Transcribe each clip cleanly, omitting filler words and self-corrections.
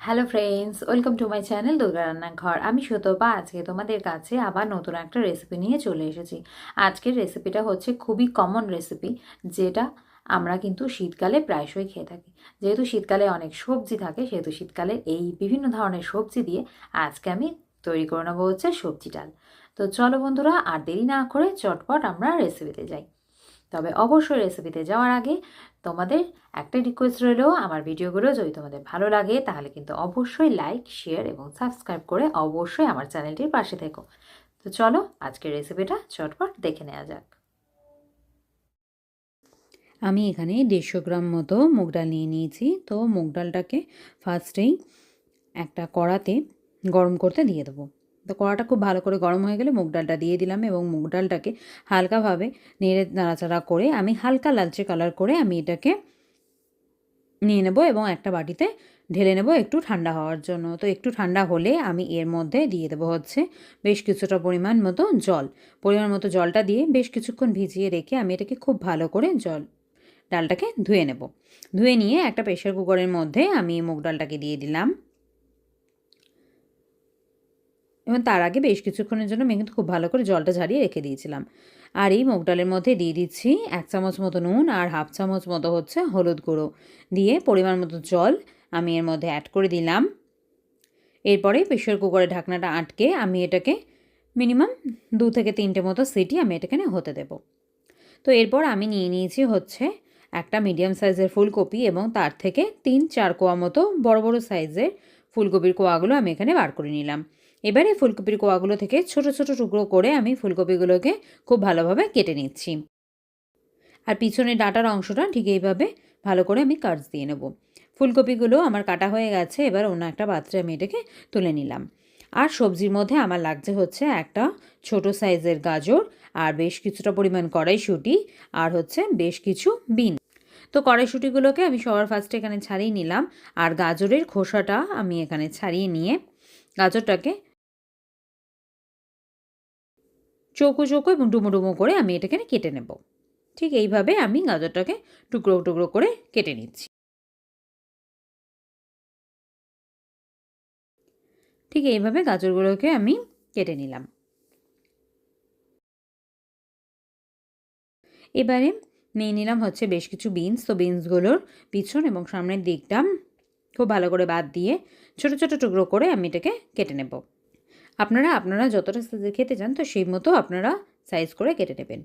Hello friends, welcome to my channel Durga রান্নাঘর। আমি সুতপা। আজকে তোমাদের কাছে আবার নতুন একটা রেসিপি নিয়ে চলে এসেছি। আজকের রেসিপিটা হচ্ছে খুবই কমন রেসিপি, যেটা আমরা কিন্তু শীতকালে প্রায়শই খেয়ে থাকি। যেহেতু শীতকালে অনেক সবজি থাকে, সেহেতু শীতকালে এই বিভিন্ন ধরনের সবজি দিয়ে আজকে আমি তৈরি করে নেবো হচ্ছে সবজি ডাল। তো চলো বন্ধুরা, আর দেরি না করে চটপট আমরা রেসিপিতে যাই। তবে অবশ্যই রেসিপিতে যাওয়ার আগে তোমাদের একটা রিকোয়েস্ট রইল, আমার ভিডিওগুলো যদি তোমাদের ভালো লাগে তাহলে কিন্তু অবশ্যই লাইক, শেয়ার এবং সাবস্ক্রাইব করে অবশ্যই আমার চ্যানেলটির পাশে থেকো। তো চলো আজকের রেসিপিটা চটপট দেখে নেওয়া যাক। আমি এখানে 150 গ্রাম মতো মুগ ডাল নিয়ে নিয়েছি। তো মুগ ডালটাকে ফার্স্টেই একটা কড়াতে গরম করতে দিয়ে দেবো। তো কড়াটা খুব ভালো করে গরম হয়ে গেলে মুগ ডালটা দিয়ে দিলাম এবং মুগ ডালটাকে হালকাভাবে নেড়ে নাড়াচাড়া করে আমি হালকা লালচে কালার করে আমি এটাকে নিয়ে নেব এবং একটা বাটিতে ঢেলে নেব একটু ঠান্ডা হওয়ার জন্য। তো একটু ঠান্ডা হলে আমি এর মধ্যে দিয়ে দেবো হচ্ছে বেশ কিছুটা পরিমাণ মতো জল। পরিমাণ মতো জলটা দিয়ে বেশ কিছুক্ষণ ভিজিয়ে রেখে আমি এটাকে খুব ভালো করে ডালটাকে ধুয়ে নেব। ধুয়ে নিয়ে একটা প্রেশার কুকারের মধ্যে আমি মুগ ডালটাকে দিয়ে দিলাম এবং তার আগে বেশ কিছুক্ষণের জন্য আমি কিন্তু খুব ভালো করে জলটা ঝারিয়ে রেখে দিয়েছিলাম। আর এই মুগ ডালের মধ্যে দিয়ে দিচ্ছি 1 চামচ মতো নুন আর হাফ চামচ মতো হচ্ছে হলুদ গুঁড়ো দিয়ে পরিমাণ মতো জল আমি এর মধ্যে অ্যাড করে দিলাম। এরপরে প্রেশার কুকারের ঢাকনাটা আটকে আমি এটাকে মিনিমাম 2 থেকে 3টে মতো সিটি আমি এটাকে হতে দেব। তো এরপর আমি নিয়ে নিয়েছি হচ্ছে একটা মিডিয়াম সাইজের ফুলকপি এবং তার থেকে 3-4 কোয়া মতো বড় বড় সাইজের ফুলকপির কোয়াগুলো আমি এখানে বার করে নিলাম। এবারে ফুলকপির কোয়াগুলো থেকে ছোট ছোট টুকরো করে আমি ফুলকপিগুলোকে খুব ভালোভাবে কেটে নিচ্ছি। আর পিছনের ডাঁটার অংশটা ঠিক এইভাবে ভালো করে আমি কাটস দিয়ে নেব। ফুলকপিগুলো আমার কাটা হয়ে গেছে। এবার অন্য একটা পাত্রে আমি এটাকে তুলে নিলাম। আর সবজির মধ্যে আমার লাগছে হচ্ছে একটা ছোট সাইজের গাজর আর বেশ কিছুটা পরিমাণ কড়াইশুঁটি আর হচ্ছে বেশ কিছু বিন। তো কড়াইশুঁটিগুলোকে আমি সবার ফার্স্টে এখানে ছাড়িয়ে নিলাম আর গাজরের খোসাটা আমি এখানে ছাড়িয়ে নিয়ে গাজরটাকে চৌকো চৌকো এবং ডুমো ডুমো করে আমি এটাকে কেটে নেব। ঠিক এইভাবে আমি গাজরটাকে টুকরো টুকরো করে কেটে নিচ্ছি। ঠিক এইভাবে গাজরগুলোকে আমি কেটে নিলাম। এবারে নিয়ে নিলাম হচ্ছে বেশ কিছু বিনস। তো বিনসগুলোর পিছন এবং সামনের দিকটা খুব ভালো করে বাদ দিয়ে ছোট ছোট টুকরো করে আমি এটাকে কেটে নেব। আপনারা যতটা সাইজের খেতে চান তো সেই মতো আপনারা সাইজ করে কেটে নেবেন।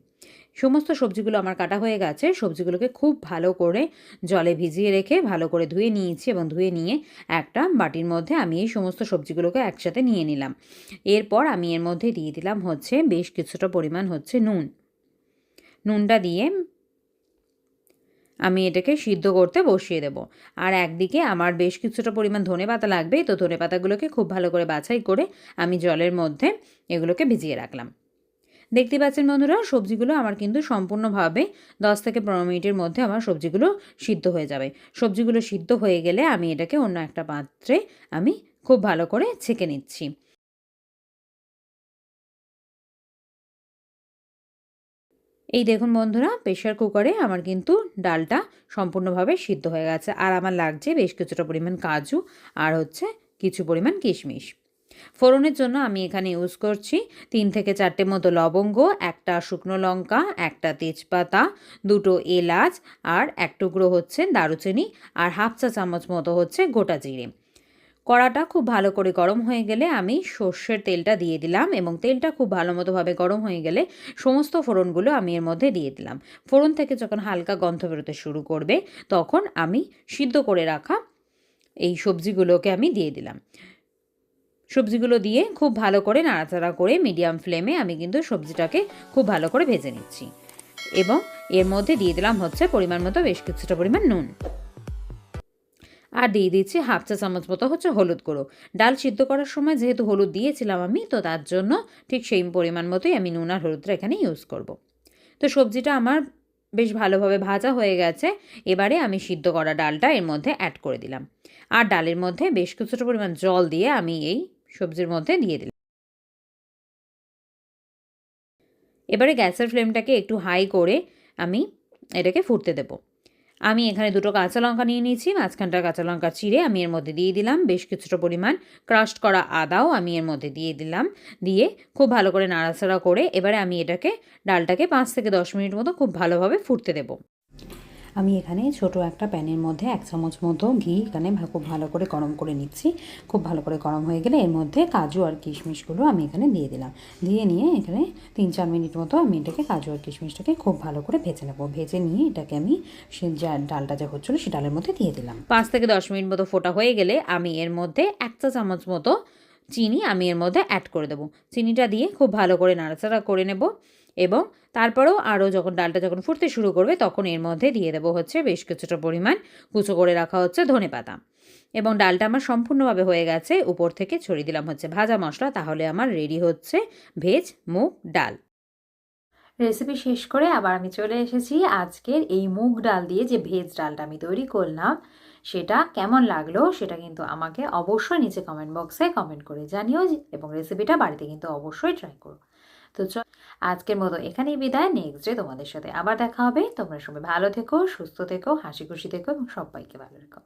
সমস্ত সবজিগুলো আমার কাটা হয়ে গেছে। সবজিগুলোকে খুব ভালো করে জলে ভিজিয়ে রেখে ভালো করে ধুয়ে নিয়েছি এবং ধুয়ে নিয়ে একটা বাটির মধ্যে আমি এই সমস্ত সবজিগুলোকে একসাথে নিয়ে নিলাম। এরপর আমি এর মধ্যে দিয়ে দিলাম হচ্ছে বেশ কিছুটা পরিমাণ হচ্ছে নুন। নুনটা দিয়ে আমি এটাকে সিদ্ধ করতে বসিয়ে দেব। আর একদিকে আমার বেশ কিছুটা পরিমাণ ধনেপাতা লাগবে। তো ধনেপাতাগুলোকে খুব ভালো করে বাছাই করে আমি জলের মধ্যে এগুলোকে ভিজিয়ে রাখলাম। দেখতে পাচ্ছেন বন্ধুরা, সবজিগুলো আমার কিন্তু সম্পূর্ণভাবে 10 থেকে 15 মিনিটের মধ্যে আমার সবজিগুলো সিদ্ধ হয়ে যাবে। সবজিগুলো সিদ্ধ হয়ে গেলে আমি এটাকে অন্য একটা পাত্রে আমি খুব ভালো করে ছেঁকে নিচ্ছি। এই দেখুন বন্ধুরা, প্রেশার কুকারে আমার কিন্তু ডালটা সম্পূর্ণভাবে সিদ্ধ হয়ে গেছে। আর আমার লাগছে বেশ কিছুটা পরিমাণ কাজু আর হচ্ছে কিছু পরিমাণ কিশমিশ। ফোড়নের জন্য আমি এখানে ইউজ করছি 3 থেকে 4টে মতো লবঙ্গ, একটা শুকনো লঙ্কা, একটা তেজপাতা, 2টো এলাচ আর 1 টুকরো হচ্ছে দারুচিনি আর হাফ চা চামচ মতো হচ্ছে গোটা জিরে। কড়াটা খুব ভালো করে গরম হয়ে গেলে আমি সর্ষের তেলটা দিয়ে দিলাম এবং তেলটা খুব ভালো মতোভাবে গরম হয়ে গেলে সমস্ত ফোড়নগুলো আমি এর মধ্যে দিয়ে দিলাম। ফোড়ন থেকে যখন হালকা গন্ধ বেরোতে শুরু করবে তখন আমি সিদ্ধ করে রাখা এই সবজিগুলোকে আমি দিয়ে দিলাম। সবজিগুলো দিয়ে খুব ভালো করে নাড়াচাড়া করে মিডিয়াম ফ্লেমে আমি কিন্তু সবজিটাকে খুব ভালো করে ভেজে নিচ্ছি এবং এর মধ্যে দিয়ে দিলাম হচ্ছে পরিমাণ মতো বেশ কিছুটা পরিমাণ নুন আর দিয়ে দিচ্ছি হাফ চা চামচ মতো হচ্ছে হলুদ গুঁড়ো। ডাল সিদ্ধ করার সময় যেহেতু হলুদ দিয়েছিলাম আমি, তো তার জন্য ঠিক সেই পরিমাণ মতোই আমি নুন আর হলুদটা এখানে ইউজ করব। তো সবজিটা আমার বেশ ভালোভাবে ভাজা হয়ে গেছে। এবারে আমি সিদ্ধ করা ডালটা এর মধ্যে অ্যাড করে দিলাম আর ডালের মধ্যে বেশ কিছুটা পরিমাণ জল দিয়ে আমি এই সবজির মধ্যে দিয়ে দিলাম। এবারে গ্যাসের ফ্লেমটাকে একটু হাই করে আমি এটাকে ফুটতে দেব। আমি এখানে 2টো কাঁচা লঙ্কা নিয়ে নিয়েছি। মাঝখানটা কাঁচা লঙ্কা চিড়ে আমি এর মধ্যে দিয়ে দিলাম। বেশ কিছুটা পরিমাণ ক্রাশড করা আদাও আমি এর মধ্যে দিয়ে দিলাম। দিয়ে খুব ভালো করে নাড়াচাড়া করে এবারে আমি এটাকে ডালটাকে 5 থেকে 10 মিনিট মতো খুব ভালোভাবে ফুটতে দেবো। আমি এখানে ছোট একটা প্যানের মধ্যে 1 চামচ মতো ঘি এখানে খুব ভালো করে গরম করে নিচ্ছি। খুব ভালো করে গরম হয়ে গেলে এর মধ্যে কাজু আর কিশমিশগুলো আমি এখানে দিয়ে দিলাম। দিয়ে নিয়ে এখানে 3-4 মিনিট মতো আমি এটাকে কাজু আর কিশমিশটাকে খুব ভালো করে ভেজে নেব। ভেজে নিয়ে এটাকে আমি সে ডালটা যা হচ্ছিলো সে ডালের মধ্যে দিয়ে দিলাম। 5 থেকে 10 মিনিট মতো ফোটা হয়ে গেলে আমি এর মধ্যে 1 চা চামচ মতো চিনি আমি এর মধ্যে অ্যাড করে দেবো। চিনিটা দিয়ে খুব ভালো করে নাড়াচাড়া করে নেব এবং তারপরেও আরও যখন ডালটা যখন ফুটতে শুরু করবে তখন এর মধ্যে দিয়ে দেবো হচ্ছে বেশ কিছুটা পরিমাণ কুচো করে রাখা হচ্ছে ধনেপাতা। এবং ডালটা আমার সম্পূর্ণভাবে হয়ে গেছে। উপর থেকে ছড়িয়ে দিলাম হচ্ছে ভাজা মশলা। তাহলে আমার রেডি হচ্ছে ভেজ মুগ ডাল। রেসিপি শেষ করে আবার আমি চলে এসেছি আজকের এই মুগ ডাল দিয়ে যে ভেজ ডালটা আমি তৈরি করলাম সেটা কেমন লাগলো সেটা কিন্তু আমাকে অবশ্যই নিচে কমেন্ট বক্সে কমেন্ট করে জানিও এবং রেসিপিটা বাড়িতে কিন্তু অবশ্যই ট্রাই করো। তো আজকের মতো এখানেই বিদায়। নেক্সট ডে তোমাদের সাথে আবার দেখা হবে। তোমরা সবাই ভালো থেকো, সুস্থ থেকো, হাসি খুশি থেকো এবং সবাইকে ভালো রেখো।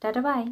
Tata bye.